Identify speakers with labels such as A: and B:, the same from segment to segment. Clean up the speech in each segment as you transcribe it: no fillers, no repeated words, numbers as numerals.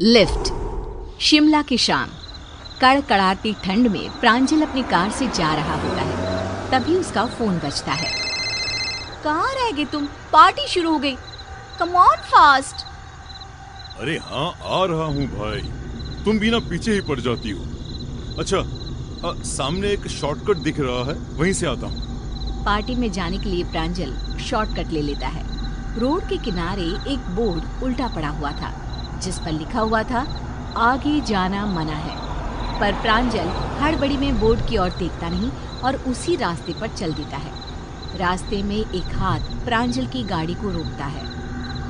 A: Lift. Shimla की शाम। कड़कड़ाती ठंड में प्रांजल अपनी कार से जा रहा होता है, तभी उसका फोन बजता है। कहाँ रह गए तुम? पार्टी शुरू हो गई। Come on fast.
B: अरे हाँ, आ रहा हूँ भाई। तुम भी ना पीछे ही पड़ जाती हो। अच्छा, सामने एक शॉर्टकट दिख रहा है, वहीं से आता हूँ।
A: पार्टी में जाने के लिए प्रांजल शॉर्टकट ले लेता है। रोड के किनारे एक बोर्ड उल्टा पड़ा हुआ था, जिस पर लिखा हुआ था आगे जाना मना है। पर प्रांजल हड़बड़ी में बोर्ड की ओर देखता नहीं और उसी रास्ते पर चल देता है। रास्ते में एक हाथ प्रांजल की गाड़ी को रोकता है।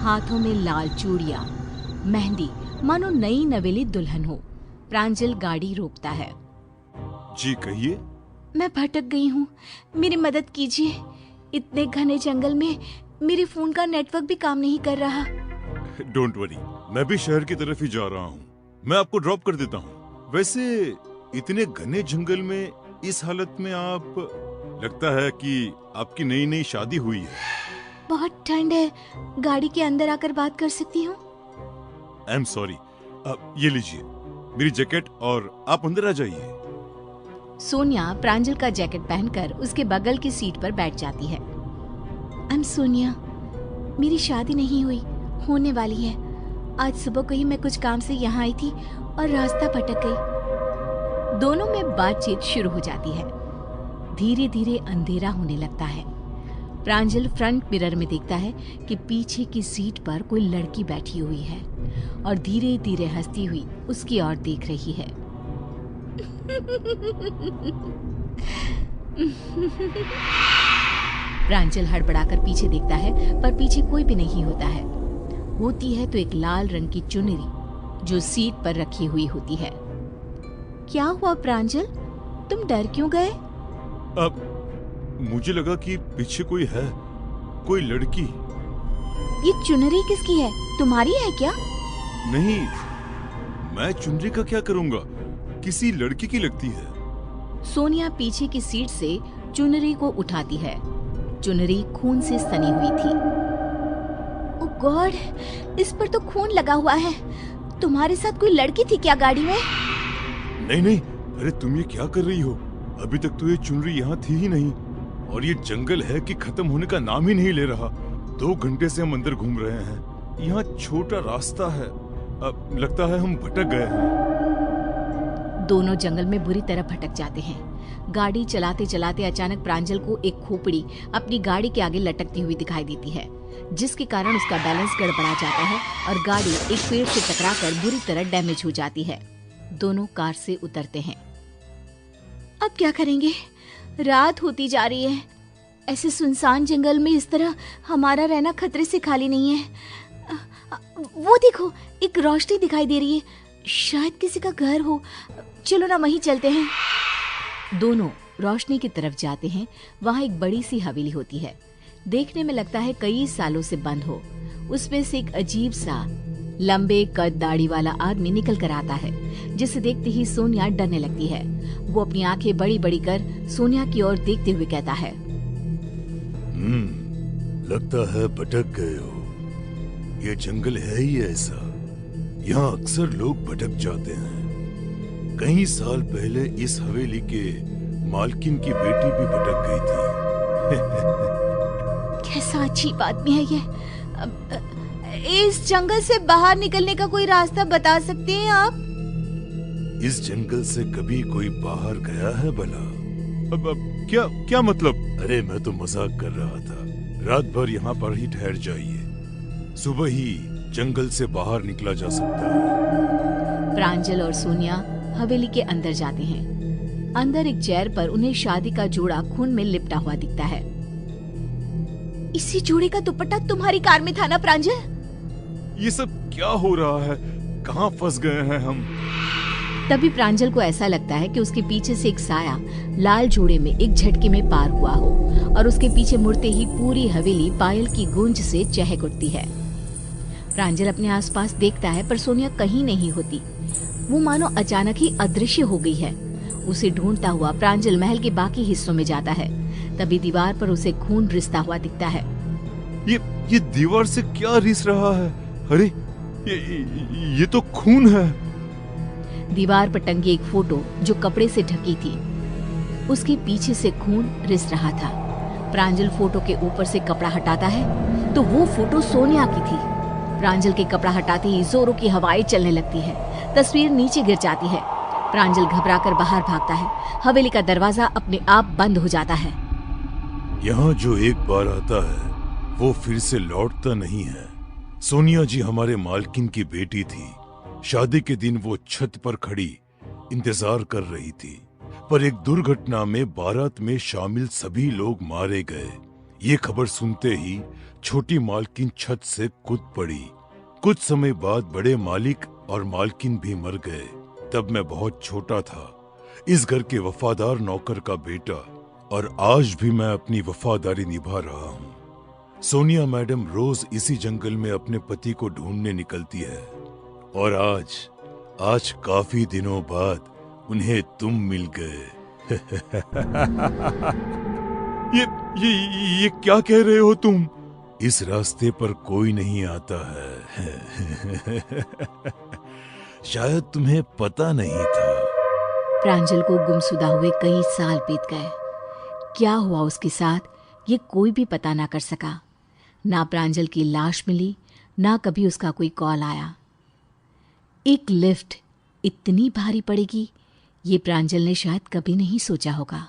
A: हाथों में लाल चूड़ियां, मेहंदी, मानो नई नवेली दुल्हन हो। प्रांजल गाड़ी रोकता है।
B: जी कहिए।
A: मैं भटक गई हूँ, मेरी मदद कीजिए। इतने घने जंगल में मेरे फोन का नेटवर्क भी काम नहीं कर रहा।
B: डोंट वरी, मैं भी शहर की तरफ ही जा रहा हूँ। मैं आपको ड्रॉप कर देता हूँ। वैसे इतने घने जंगल में इस हालत में आप, लगता है कि आपकी नई नई शादी हुई है।
A: बहुत ठंड है, गाड़ी के अंदर आकर बात कर सकती हूँ?
B: I am sorry. ये लीजिए मेरी जैकेट और आप अंदर आ जाइए।
A: सोनिया प्रांजल का जैकेट पहनकर उसके बगल की सीट पर बैठ जाती है। आई एम सोनिया, मेरी शादी नहीं हुई, होने वाली है। आज सुबह को ही मैं कुछ काम से यहाँ आई थी और रास्ता भटक गई। दोनों में बातचीत शुरू हो जाती है। धीरे धीरे अंधेरा होने लगता है। प्रांजल फ्रंट मिरर में देखता है कि पीछे की सीट पर कोई लड़की बैठी हुई है और धीरे धीरे हंसती हुई उसकी ओर देख रही है। प्रांजल हड़बड़ाकर पीछे देखता है, पर पीछे कोई भी नहीं होता है। होती है तो एक लाल रंग की चुनरी जो सीट पर रखी हुई होती है। क्या हुआ प्रांजल, तुम डर क्यों गए?
B: अब मुझे लगा कि पीछे कोई है, कोई लड़की।
A: ये चुनरी किसकी है, तुम्हारी है क्या?
B: नहीं, मैं चुनरी का क्या करूंगा, किसी लड़की की लगती है।
A: सोनिया पीछे की सीट से चुनरी को उठाती है। चुनरी खून से सनी हुई थी। ओह गॉड, इस पर तो खून लगा हुआ है। तुम्हारे साथ कोई लड़की थी क्या गाड़ी में?
B: नहीं नहीं, अरे तुम ये क्या कर रही हो? अभी तक तो ये चुनरी यहाँ थी ही नहीं, और ये जंगल है कि खत्म होने का नाम ही नहीं ले रहा। 2 घंटे से हम अंदर घूम रहे हैं। यहाँ छोटा रास्ता है, अब लगता है हम भटक गए हैं।
A: दोनों जंगल में बुरी तरह भटक जाते हैं। गाड़ी चलाते चलाते अचानक प्रांजल को एक खोपड़ी अपनी गाड़ी के आगे लटकती हुई दिखाई देती है, जिसके कारण उसका बैलेंस गड़बड़ा जाता है और गाड़ी एक पेड़ से टकराकर बुरी तरह डैमेज हो जाती है। दोनों कार से उतरते हैं। अब क्या करेंगे? रात होती जा रही है। ऐसे सुनसान जंगल में इस तरह हमारा रहना खतरे से खाली नहीं है। वो देखो, एक रोशनी दिखाई दे रही है, शायद किसी का घर हो। चलो ना वहीं चलते हैं। दोनों रोशनी की तरफ जाते हैं। वहाँ एक बड़ी सी हवेली होती है। देखने में लगता है कई सालों से बंद हो। उसमें से एक अजीब सा लंबे कद दाढ़ी वाला आदमी निकल कर आता है, जिसे देखते ही सोनिया डरने लगती है। वो अपनी आंखें बड़ी बड़ी कर सोनिया की ओर देखते हुए कहता है,
B: लगता है भटक गए हो। ये जंगल है ही ऐसा, यहाँ अक्सर लोग भटक जाते हैं। कई साल पहले इस हवेली के मालकिन की बेटी भी भटक गई थी।
A: कैसा अजीब आदमी है ये। इस जंगल से बाहर निकलने का कोई रास्ता बता सकते हैं आप?
B: इस जंगल से कभी कोई बाहर गया है भला? अब क्या मतलब? अरे मैं तो मजाक कर रहा था। रात भर यहाँ पर ही ठहर जाइए, सुबह ही जंगल से बाहर निकला जा सकता है।
A: प्रांजल और सोनिया हवेली के अंदर जाते हैं। अंदर एक चेयर पर उन्हें शादी का जोड़ा खून में लिपटा हुआ दिखता है। इसी जोड़े का दुपट्टा तुम्हारी कार में था ना प्रांजल?
B: ये सब क्या हो रहा है? कहाँ फंस गए हैं हम?
A: तभी प्रांजल को ऐसा लगता है कि उसके पीछे से एक साया लाल जोड़े में एक झटके में पार हुआ हो और उसके पीछे मुड़ते ही पूरी हवेली पायल की गूंज से चहक उठती है। प्रांजल अपने आसपास देखता है, पर सोनिया कहीं नहीं होती। वो मानो अचानक ही अदृश्य हो गई है। उसे ढूंढता हुआ प्रांजल महल के बाकी हिस्सों में जाता है। तभी दीवार पर उसे खून रिसता हुआ दिखता है।
B: ये दीवार से क्या रिस रहा है? अरे ये तो खून है।
A: दीवार पर टंगी एक फोटो जो कपड़े से ढकी थी, उसके पीछे से खून रिस रहा था। प्रांजल फोटो के ऊपर से कपड़ा हटाता है तो वो फोटो सोनिया की थी। प्रांजल के कपड़ा हटाते ही जोरों की हवाएं चलने लगती है। तस्वीर नीचे गिर जाती है। प्रांजल घबराकर बाहर भागता है। हवेली का दरवाजा अपने आप बंद हो जाता है।
B: यहाँ जो एक बार आता है वो फिर से लौटता नहीं है। सोनिया जी हमारे मालकिन की बेटी थी। शादी के दिन वो छत पर खड़ी इंतजार कर रही थी, पर एक दुर्घटना में बारात में शामिल सभी लोग मारे गए। ये खबर सुनते ही छोटी मालकिन छत से कूद पड़ी। कुछ समय बाद बड़े मालिक और मालकिन भी मर गए। तब मैं बहुत छोटा था, इस घर के वफादार नौकर का बेटा, और आज भी मैं अपनी वफादारी निभा रहा हूँ। सोनिया मैडम रोज इसी जंगल में अपने पति को ढूंढने निकलती है, और आज काफी दिनों बाद उन्हें तुम मिल गए। ये क्या कह रहे हो तुम? इस रास्ते पर कोई नहीं आता है। शायद तुम्हें पता नहीं था।
A: प्रांजल को गुमशुदा हुए कई साल बीत गए। क्या हुआ उसके साथ ये कोई भी पता ना कर सका। ना प्रांजल की लाश मिली, ना कभी उसका कोई कॉल आया। एक लिफ्ट इतनी भारी पड़ेगी ये प्रांजल ने शायद कभी नहीं सोचा होगा।